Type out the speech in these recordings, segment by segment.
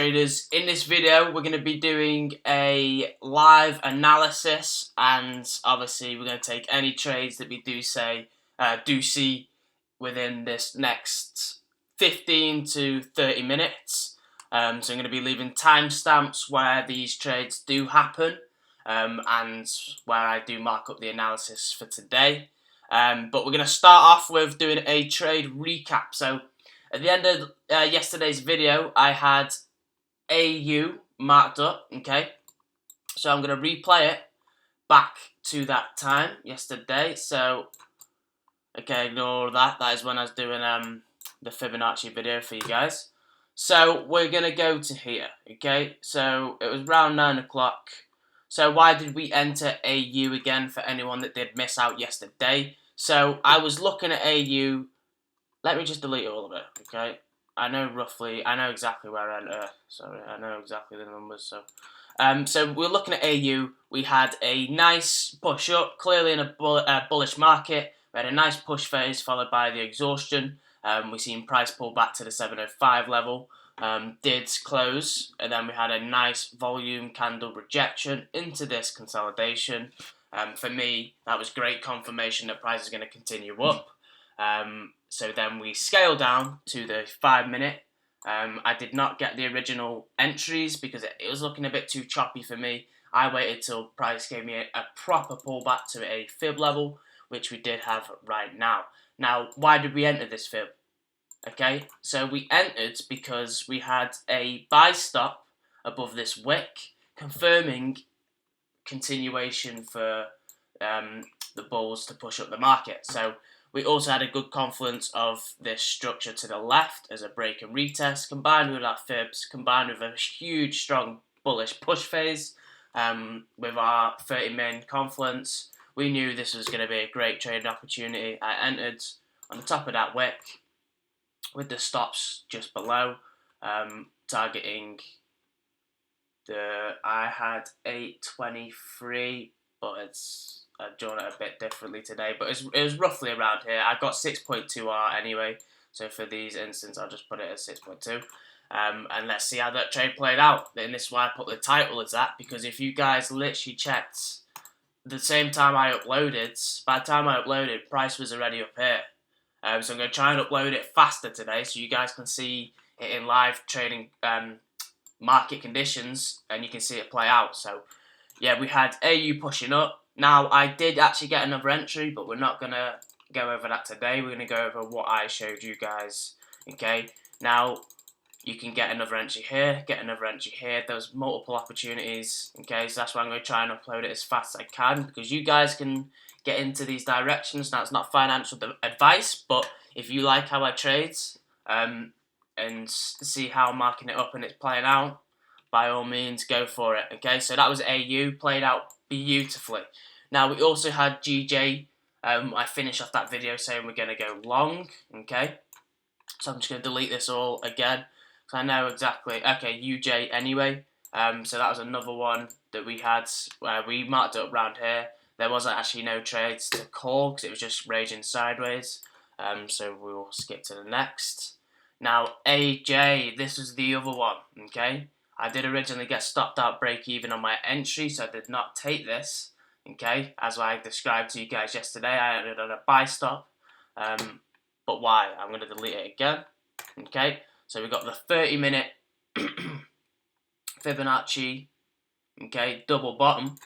Traders, in this video we're going to be doing a live analysis, and obviously we're going to take any trades that we do see within this next 15 to 30 minutes. So I'm going to be leaving timestamps where these trades do happen, and where I do mark up the analysis for today. But we're going to start off with doing a trade recap. So at the end of yesterday's video, I had AU marked up, okay? So I'm going to replay it back to that time, yesterday. So, okay, ignore that. That is when I was doing the Fibonacci video for you guys. So we're going to go to here, okay? So it was around 9 o'clock. So why did we enter AU again for anyone that did miss out yesterday? So I was looking at AU. Let me just delete all of it, okay? I know exactly where I enter. Sorry, I know exactly the numbers. So we're looking at AU. We had a nice push up, clearly in a bullish market. We had a nice push phase followed by the exhaustion. We seen price pull back to the 705 level. Did close, and then we had a nice volume candle rejection into this consolidation. For me, that was great confirmation that price is going to continue up. So then we scale down to the 5 minute. I did not get the original entries because it was looking a bit too choppy for me. I waited till price gave me a proper pullback to a fib level, which we did have right now. Now, why did we enter this fib? Okay, so we entered because we had a buy stop above this wick, confirming continuation for the bulls to push up the market. So we also had a good confluence of this structure to the left as a break and retest, combined with our fibs, combined with a huge, strong bullish push phase with our 30-min confluence. We knew this was going to be a great trading opportunity. I entered on the top of that wick with the stops just below, targeting I had 823, but I've drawn it a bit differently today, but it was roughly around here. I got 6.2R anyway, so for these instances, I'll just put it as 6.2. And let's see how that trade played out. And this is why I put the title as that, because if you guys literally checked the same time I uploaded, by the time I uploaded, price was already up here. So I'm going to try and upload it faster today so you guys can see it in live trading market conditions, and you can see it play out. So yeah, we had AU pushing up. Now, I did actually get another entry, but we're not going to go over that today. We're going to go over what I showed you guys, okay? Now, you can get another entry here, get another entry here. There's multiple opportunities, okay? So that's why I'm going to try and upload it as fast as I can, because you guys can get into these directions. Now, it's not financial advice, but if you like how I trade and see how I'm marking it up and it's playing out, by all means, go for it, okay? So that was AU, played out beautifully. Now, we also had GJ. I finished off that video saying we're going to go long, okay? So I'm just going to delete this all again, because I know exactly. Okay, UJ anyway. So that was another one that we had, where we marked it up around here. There wasn't actually no trades to call, because it was just raging sideways. So we'll skip to the next. Now, AJ, this was the other one, okay? I did originally get stopped out break even on my entry, so I did not take this, okay? As I described to you guys yesterday, I entered on a buy stop. But why? I'm going to delete it again, okay? So we've got the 30-minute Fibonacci, okay, double bottom.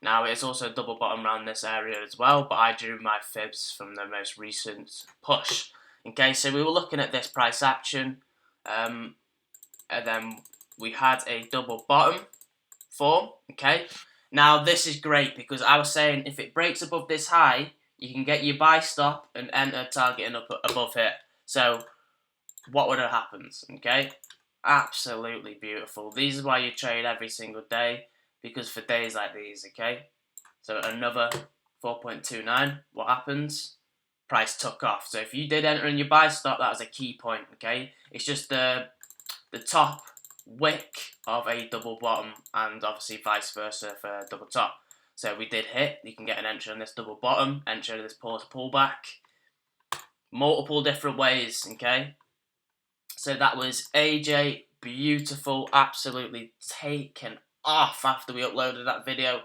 Now, it's also double bottom around this area as well, but I drew my fibs from the most recent push. Okay, so we were looking at this price action, and then we had a double bottom form, okay? Now, this is great because I was saying if it breaks above this high, you can get your buy stop and enter targeting up above here. So, what would have happened, okay? Absolutely beautiful. This is why you trade every single day, because for days like these, okay? So, another 4.29, what happens? Price took off. So if you did enter in your buy stop, that was a key point, okay? It's just the top wick of a double bottom, and obviously vice versa for a double top. So we did hit. You can get an entry on this double bottom, entry this pullback. Multiple different ways, okay? So that was AJ beautiful, absolutely taken off after we uploaded that video.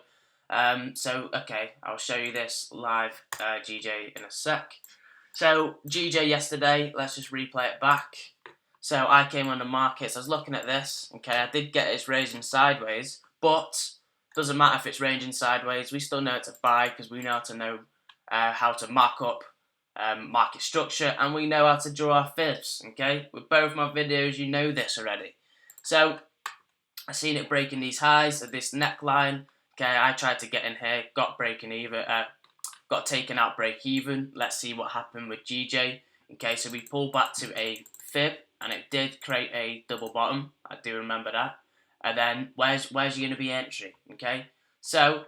So, okay, I'll show you this live GJ in a sec. So, GJ yesterday, let's just replay it back. So, I came on the markets, I was looking at this, okay, I did get it's ranging sideways, but doesn't matter if it's ranging sideways, we still know it's a buy because we know how to mark up market structure, and we know how to draw our fibs, okay? With both my videos, you know this already. So, I seen it breaking these highs at this neckline. Okay, I tried to get in here, got taken out break even. Let's see what happened with GJ. Okay, so we pulled back to a fib, and it did create a double bottom. I do remember that. And then where's you gonna be entry? Okay, so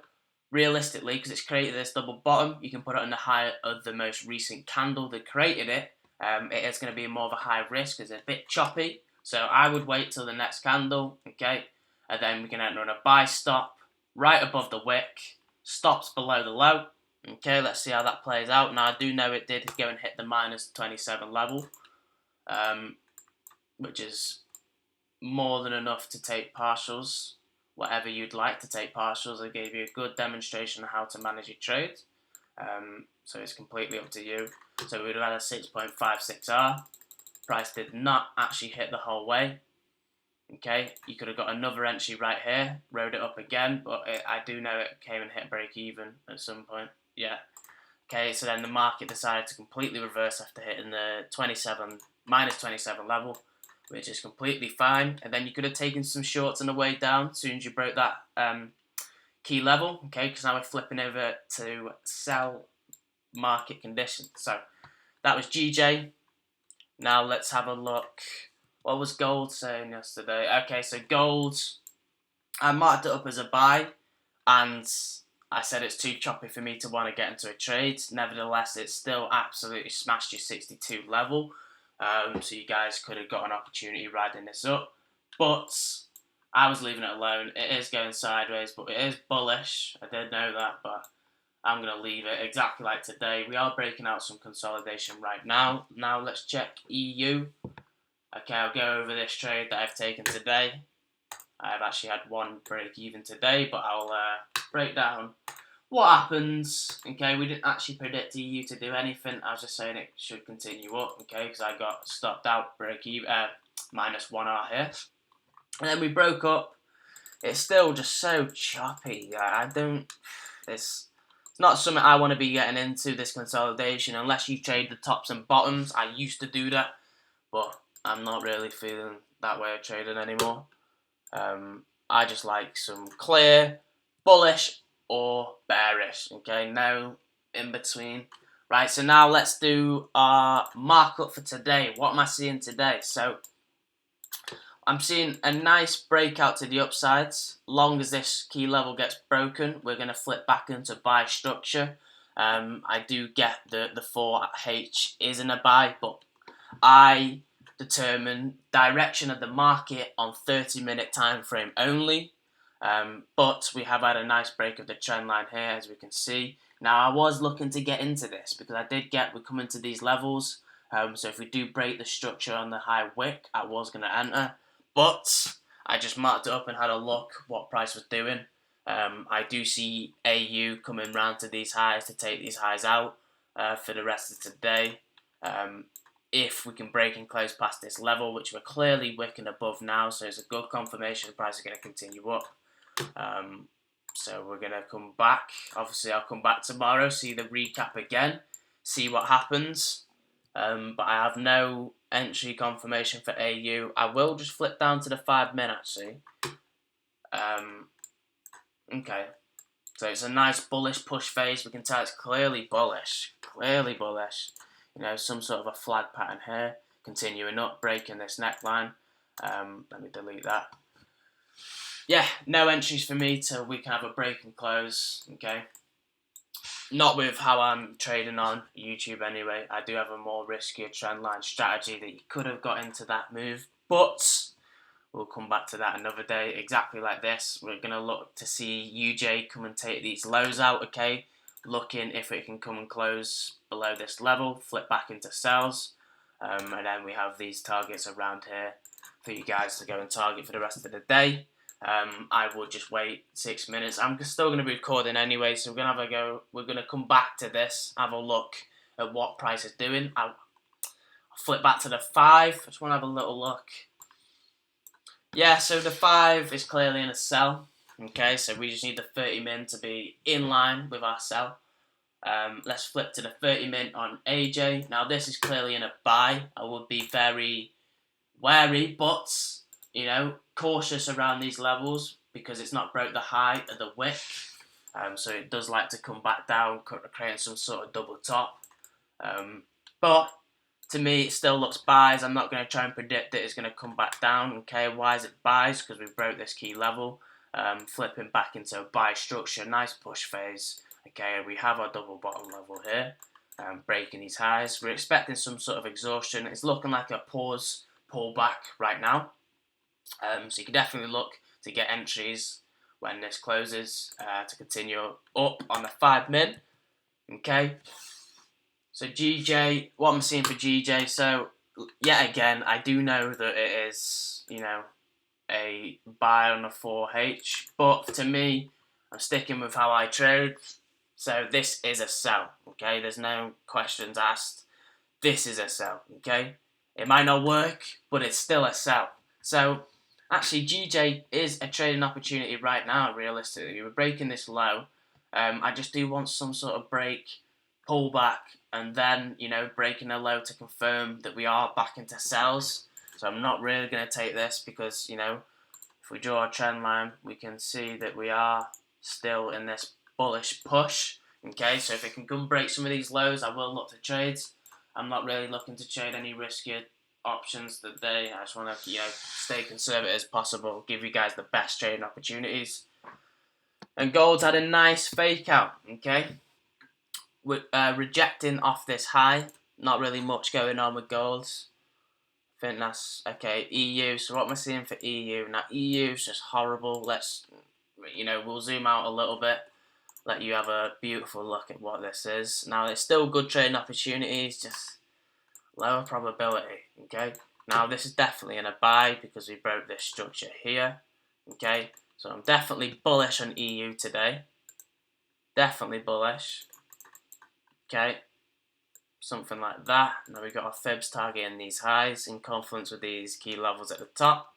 realistically, because it's created this double bottom, you can put it on the high of the most recent candle that created it. It is going to be more of a high risk, it's a bit choppy. So I would wait till the next candle, okay, and then we can enter on a buy stop right above the wick, stops below the low. Okay, let's see how that plays out. Now I do know it did go and hit the minus 27 level, which is more than enough to take partials. Whatever you'd like to take partials, I gave you a good demonstration of how to manage your trade. So it's completely up to you. So we would have had a 6.56R. Price did not actually hit the whole way. Okay, you could have got another entry right here, rode it up again, but I do know it came and hit break even at some point. Yeah. Okay, so then the market decided to completely reverse after hitting the minus 27 level, which is completely fine. And then you could have taken some shorts on the way down as soon as you broke that key level. Okay, because now we're flipping over to sell market conditions. So that was GJ. Now let's have a look. What was gold saying yesterday? Okay, so gold, I marked it up as a buy, and I said it's too choppy for me to want to get into a trade. Nevertheless, it still absolutely smashed your 62 level. So you guys could have got an opportunity riding this up. But I was leaving it alone. It is going sideways, but it is bullish. I did know that, but I'm going to leave it exactly like today. We are breaking out some consolidation right now. Now let's check EU. Okay, I'll go over this trade that I've taken today. I've actually had one break even today, but I'll break down what happens. Okay, we didn't actually predict EU to do anything. I was just saying it should continue up, okay, because I got stopped out break even, minus 1R here. And then we broke up. It's still just so choppy. It's not something I want to be getting into, this consolidation, unless you trade the tops and bottoms. I used to do that, but I'm not really feeling that way of trading anymore. I just like some clear, bullish or bearish, okay, no in between. Right, so now let's do our markup for today. What am I seeing today? So I'm seeing a nice breakout to the upsides. Long as this key level gets broken, we're going to flip back into buy structure. I do get the 4H isn't a buy, but I determine direction of the market on 30-minute time frame only. But we have had a nice break of the trend line here, as we can see. Now, I was looking to get into this because we're coming to these levels. So if we do break the structure on the high wick, I was going to enter. But I just marked it up and had a look what price was doing. I do see AU coming round to these highs to take these highs out for the rest of today. If we can break and close past this level, which we're clearly wicking above now, so it's a good confirmation the price is going to continue up. So we're going to come back. Obviously, I'll come back tomorrow, see the recap again, see what happens. But I have no entry confirmation for AU. I will just flip down to the 5-min actually. Okay. So it's a nice bullish push phase. We can tell it's clearly bullish. Clearly bullish. You know, some sort of a flag pattern here. Continuing up, breaking this neckline. Let me delete that. Yeah, no entries for me till we can have a break and close. Okay. Not with how I'm trading on YouTube anyway. I do have a more riskier trendline strategy that you could have got into that move. But we'll come back to that another day. Exactly like this. We're going to look to see UJ come and take these lows out, okay? Looking if it can come and close below this level. Flip back into sells. And then we have these targets around here for you guys to go and target for the rest of the day. I would just wait 6 minutes. I'm still going to be recording anyway, so we're going to have a go. We're going to come back to this, have a look at what price is doing. I'll flip back to the 5. I just want to have a little look. Yeah, so the 5 is clearly in a sell. Okay, so we just need the 30 min to be in line with our sell. Let's flip to the 30 min on AJ. Now this is clearly in a buy. I would be very wary, but cautious around these levels because it's not broke the high of the wick. So it does like to come back down, creating some sort of double top. But to me, it still looks buys. I'm not going to try and predict that it's going to come back down. Okay, why is it buys? Because we broke this key level. Flipping back into a buy structure, nice push phase. Okay, we have our double bottom level here, breaking these highs. We're expecting some sort of exhaustion. It's looking like a pause, pullback right now. So you can definitely look to get entries when this closes to continue up on the 5 min. Okay. So GJ, what I'm seeing for GJ, so yet again, I do know that it is, a buy on a 4H, but to me, I'm sticking with how I trade. So this is a sell, okay? There's no questions asked. This is a sell, okay? It might not work, but it's still a sell. So actually, GJ is a trading opportunity right now, realistically. We're breaking this low. I just do want some sort of break, pull back, and then, breaking a low to confirm that we are back into sells. So I'm not really going to take this because, if we draw a trend line, we can see that we are still in this bullish push. Okay, so if it can come break some of these lows, I will look to trades. I'm not really looking to trade any riskier options today. I just want to, stay conservative as possible, give you guys the best trading opportunities. And gold's had a nice fake out, okay? We're rejecting off this high. Not really much going on with golds. I think that's okay. EU. So what am I seeing for EU? Now EU is just horrible. Let's, we'll zoom out a little bit. Let you have a beautiful look at what this is. Now it's still good trading opportunities, just lower probability. Okay. Now this is definitely in a buy because we broke this structure here. Okay. So I'm definitely bullish on EU today. Definitely bullish. Okay. Something like that. Now we've got our fibs targeting these highs in confluence with these key levels at the top.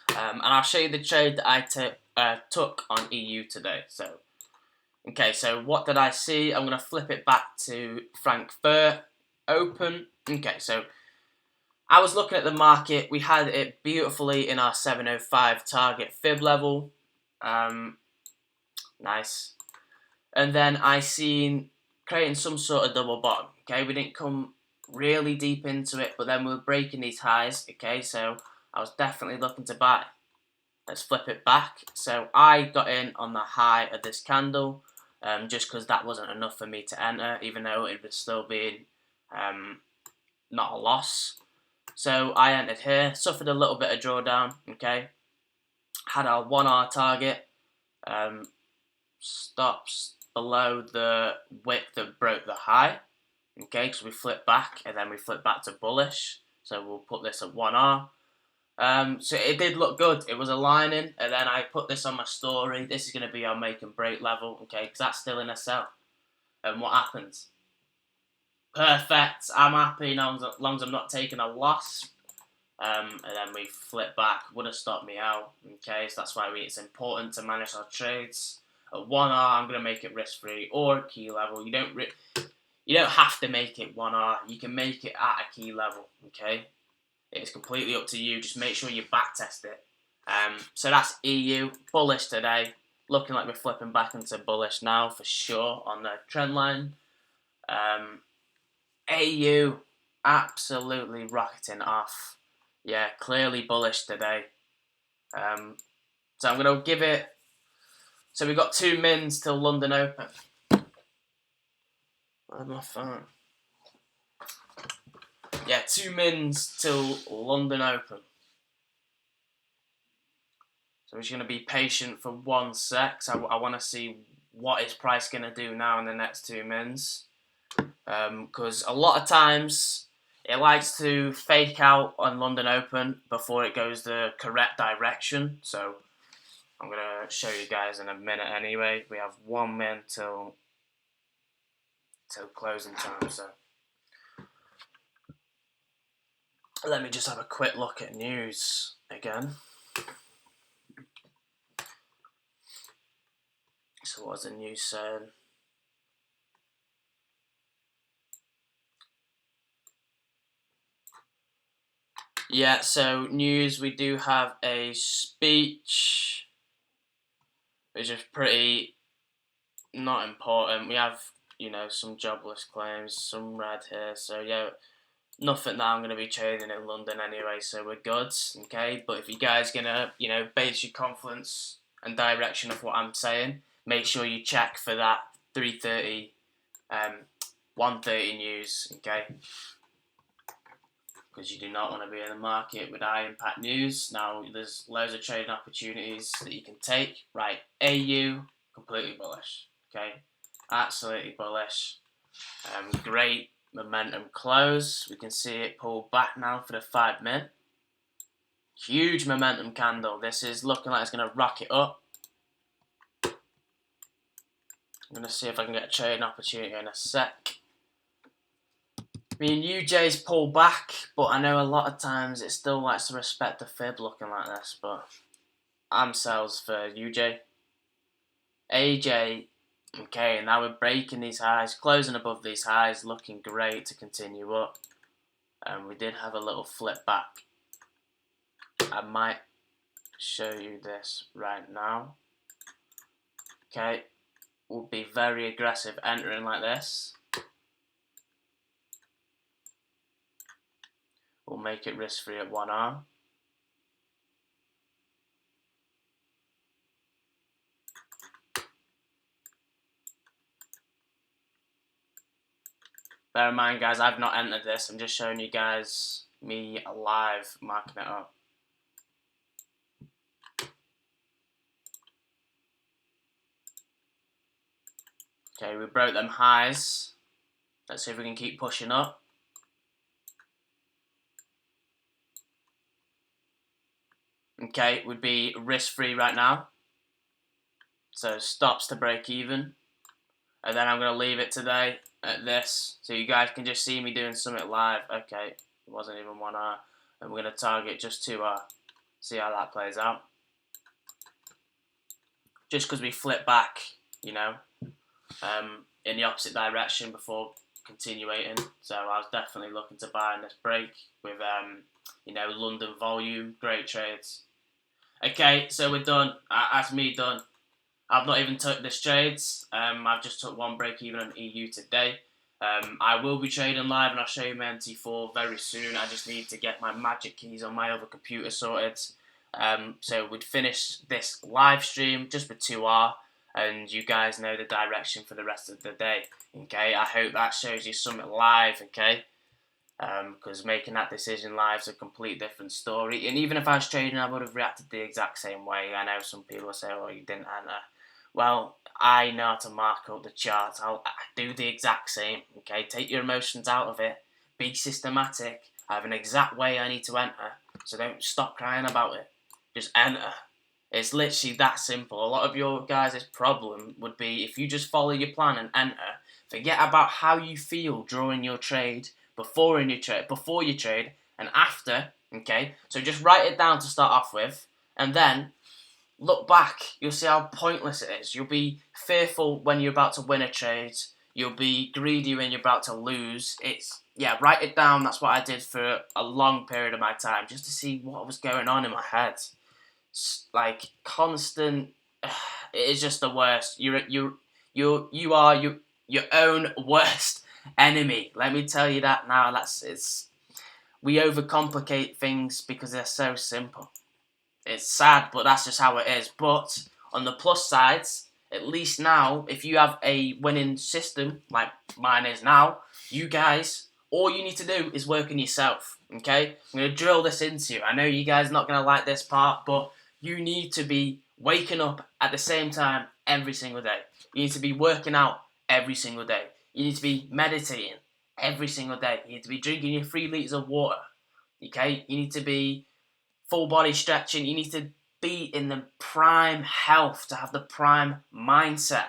And I'll show you the trade that I took on EU today. So, okay, so what did I see? I'm going to flip it back to Frankfurt Open. Okay, so I was looking at the market. We had it beautifully in our 705 target fib level. Nice. And then I seen creating some sort of double bottom. Okay, we didn't come really deep into it, but then we were breaking these highs. Okay, so I was definitely looking to buy. Let's flip it back. So I got in on the high of this candle, just because that wasn't enough for me to enter, even though it was still being not a loss. So I entered here, suffered a little bit of drawdown. Okay, had our 1 hour target, stops below the wick that broke the high. Okay, so we flip back and then we flip back to bullish. So we'll put this at 1R. So it did look good. It was aligning, and then I put this on my story. This is going to be our make and break level, okay, because that's still in a sell. And what happens? Perfect. I'm happy as long as I'm not taking a loss. And then we flip back. Would have stopped me out. Okay, so that's why it's important to manage our trades. At 1R, I'm going to make it risk-free or key level. You don't have to make it 1R. You can make it at a key level, okay? It's completely up to you. Just make sure you backtest it. So that's EU. Bullish today. Looking like we're flipping back into bullish now for sure on the trend line. AU absolutely rocketing off. Yeah, clearly bullish today. So I'm going to give it... So we've got 2 mins till London Open. Where's my phone? Yeah, 2 mins till London Open. So we're just going to be patient for 1 sec. So I want to see what is price going to do now in the next 2 mins. Because a lot of times it likes to fake out on London Open before it goes the correct direction. So I'm going to show you guys in a minute anyway. We have 1 minute till closing time. So let me just have a quick look at news again. So what's the news saying? Yeah, so news, we do have a speech, which is pretty not important. We have, you know, some jobless claims, some red here. So yeah, nothing that I'm going to be trading in London anyway, so we're good, okay? But if you guys going to, you know, base your confidence and direction of what I'm saying, make sure you check for that 3:30, 1:30 news, okay? Because you do not want to be in the market with high impact news. Now, there's loads of trading opportunities that you can take. Right, AU, completely bullish, okay? Absolutely bullish. Great momentum close. We can see it pull back now for the 5 minute. Huge momentum candle. This is looking like it's going to rocket up. I'm going to see if I can get a trading opportunity in a sec. I mean, UJ's pulled back, but I know a lot of times it still likes to respect the fib looking like this, but I'm sells for UJ. AJ, okay, now we're breaking these highs, closing above these highs, looking great to continue up. And we did have a little flip back. I might show you this right now. Okay, we'll be very aggressive entering like this. We'll make it risk-free at 1R. Bear in mind, guys, I've not entered this. I'm just showing you guys me live marking it up. Okay, we broke them highs. Let's see if we can keep pushing up. Okay, would be risk-free right now. So stops to break even. And then I'm going to leave it today at this. So you guys can just see me doing something live. Okay, it wasn't even 1R. And we're going to target just 2R. See how that plays out. Just because we flip back, you know, in the opposite direction before continuating. So I was definitely looking to buy in this break with, you know, London volume. Great trades. Okay, so we're done. That's me done. I've not even took this trades. I've just took one break even on EU today. I will be trading live and I'll show you my MT4 very soon. I just need to get my magic keys on my other computer sorted. So we'd finish this live stream just with 2R and you guys know the direction for the rest of the day. Okay, I hope that shows you something live, okay? Because making that decision live is a complete different story. And even if I was trading, I would have reacted the exact same way. I know some people will say, oh, you didn't enter. Well, I know how to mark up the chart. I do the exact same, okay? Take your emotions out of it. Be systematic. I have an exact way I need to enter. So don't stop crying about it. Just enter. It's literally that simple. A lot of your guys' problem would be if you just follow your plan and enter, forget about how you feel during your trade, before you trade, and after, okay? So just write it down to start off with, and then look back. You'll see how pointless it is. You'll be fearful when you're about to win a trade. You'll be greedy when you're about to lose. Yeah, write it down. That's what I did for a long period of my time, just to see what was going on in my head. Like constant, it is just the worst. You are your own worst enemy. Let me tell you that now. We overcomplicate things because they're so simple. It's sad, but that's just how it is. But on the plus sides, at least now, if you have a winning system like mine is now, you guys, all you need to do is work on yourself. Okay, I'm gonna drill this into you. I know you guys are not gonna like this part, but you need to be waking up at the same time every single day. You need to be working out every single day. You need to be meditating every single day. You need to be drinking your 3 litres of water. Okay? You need to be full body stretching. You need to be in the prime health to have the prime mindset.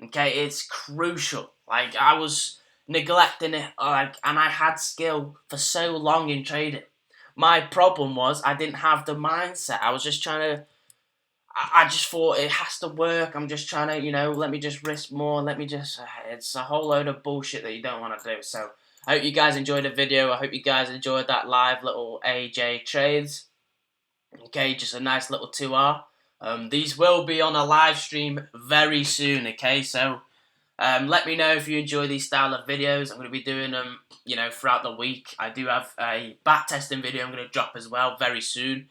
Okay? It's crucial. Like, I was neglecting it, like, and I had skill for so long in trading. My problem was I didn't have the mindset. I was just trying to, I just thought it has to work. I'm just trying to, let me just risk more. Let me just, it's a whole load of bullshit that you don't want to do. So I hope you guys enjoyed the video. I hope you guys enjoyed that live little AJ trades. Okay, just a nice little 2R. These will be on a live stream very soon, okay? So let me know if you enjoy these style of videos. I'm going to be doing them, throughout the week. I do have a back testing video I'm going to drop as well very soon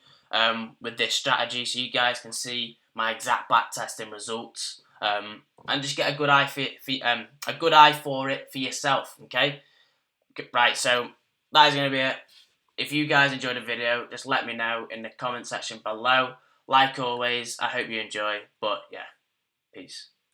with this strategy, so you guys can see my exact back testing results and just get a good eye for it for yourself. Okay, right. So that is going to be it. If you guys enjoyed the video, just let me know in the comment section below. Like always, I hope you enjoy. But yeah, peace.